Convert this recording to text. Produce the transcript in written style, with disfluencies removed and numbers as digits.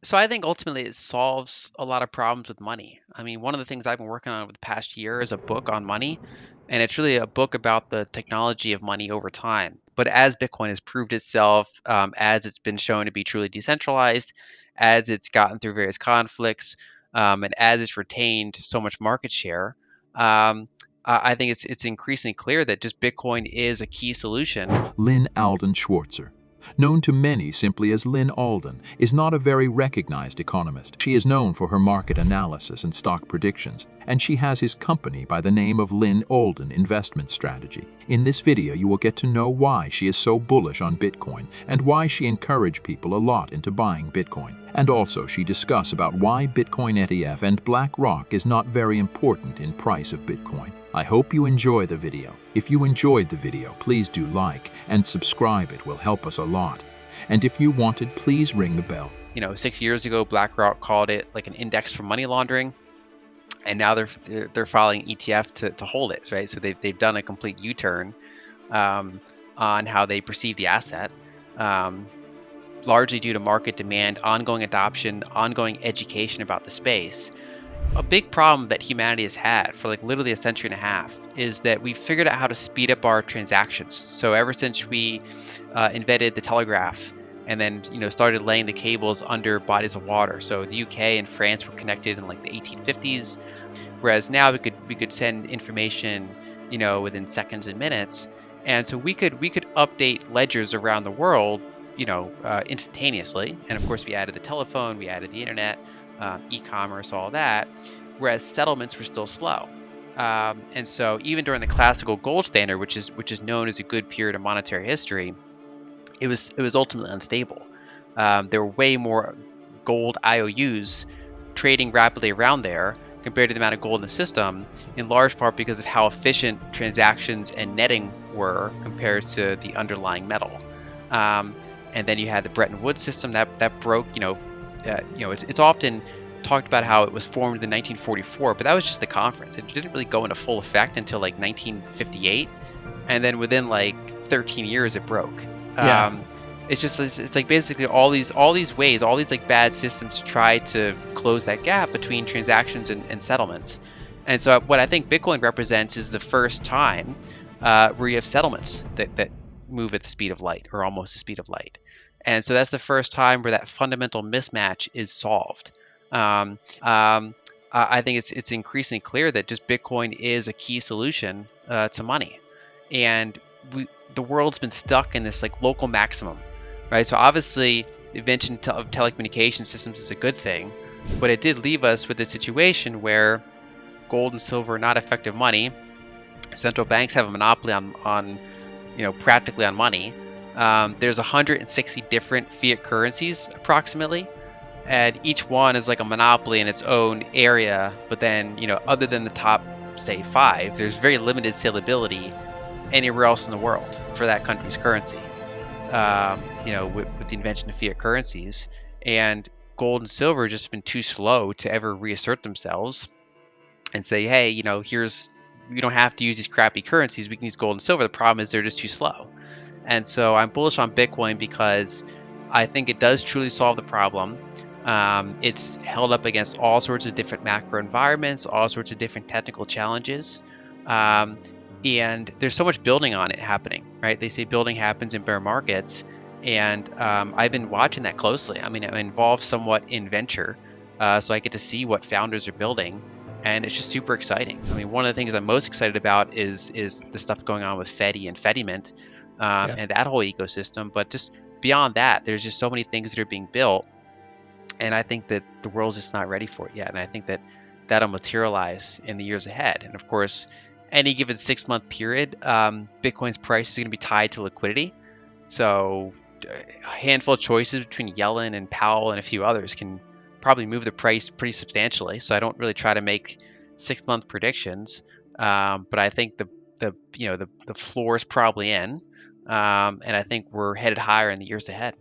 So I think ultimately it solves a lot of problems with money. I mean, one of the things I've been working on over the past year is a book on money, and it's really a book about the technology of money over time. But as Bitcoin has proved itself, as it's been shown to be truly decentralized, as it's gotten through various conflicts, and as it's retained so much market share, I think it's increasingly clear that just Bitcoin is a key solution. Lyn Alden Schwartzer, known to many simply as Lyn Alden, is not a very recognized economist. She is known for her market analysis and stock predictions, and she has his company by the name of Lyn Alden Investment Strategy. In this video, you will get to know why she is so bullish on Bitcoin and why she encouraged people a lot into buying Bitcoin. And also, she discuss about why Bitcoin ETF and BlackRock is not very important in price of Bitcoin. I hope you enjoy the video. If you enjoyed the video, please do like and subscribe. It will help us a lot. And if you wanted, please ring the bell. 6 years ago, BlackRock called it like an index for money laundering, and now they're filing ETF to hold it, right? So they've done a complete U-turn on how they perceive the asset, largely due to market demand, ongoing adoption, ongoing education about the space. A big problem that humanity has had for like literally a century and a half is that we figured out how to speed up our transactions. So ever since we invented the telegraph and then started laying the cables under bodies of water, so the UK and France were connected in like the 1850s, whereas now we could send information within seconds and minutes, and so we could update ledgers around the world instantaneously. And of course we added the telephone, we added the internet, e-commerce, all that, whereas settlements were still slow. And so even during the classical gold standard, which is known as a good period of monetary history, it was ultimately unstable. There were way more gold IOUs trading rapidly around there compared to the amount of gold in the system, in large part because of how efficient transactions and netting were compared to the underlying metal. And then you had the Bretton Woods system that broke. It's often talked about how it was formed in 1944, but that was just the conference. It didn't really go into full effect until like 1958, and then within like 13 years it broke. Yeah. It's like basically all these ways, all these like bad systems try to close that gap between transactions and settlements. And so what I think Bitcoin represents is the first time where you have settlements that move at the speed of light, or almost the speed of light. And so that's the first time where that fundamental mismatch is solved. I think it's increasingly clear that just Bitcoin is a key solution to money, and the world's been stuck in this like local maximum, right? So obviously, the invention of telecommunication systems is a good thing, but it did leave us with a situation where gold and silver are not effective money. Central banks have a monopoly on practically on money. There's 160 different fiat currencies approximately, and each one is like a monopoly in its own area. But then, other than the top, say 5, there's very limited salability anywhere else in the world for that country's currency. With the invention of fiat currencies, and gold and silver have just been too slow to ever reassert themselves and say, hey, we don't have to use these crappy currencies. We can use gold and silver. The problem is they're just too slow. And so I'm bullish on Bitcoin because I think it does truly solve the problem. It's held up against all sorts of different macro environments, all sorts of different technical challenges. And there's so much building on it happening, right? They say building happens in bear markets. And I've been watching that closely. I mean, I'm involved somewhat in venture, so I get to see what founders are building. And it's just super exciting. I mean, one of the things I'm most excited about is the stuff going on with Fedi and Fediment, and that whole ecosystem. But just beyond that, there's just so many things that are being built, and I think that the world's just not ready for it yet. And I think that that'll materialize in the years ahead. And of course, any given 6-month period, Bitcoin's price is going to be tied to liquidity. So a handful of choices between Yellen and Powell and a few others can probably move the price pretty substantially. So I don't really try to make 6-month predictions, but I think the floor is probably in, and I think we're headed higher in the years ahead.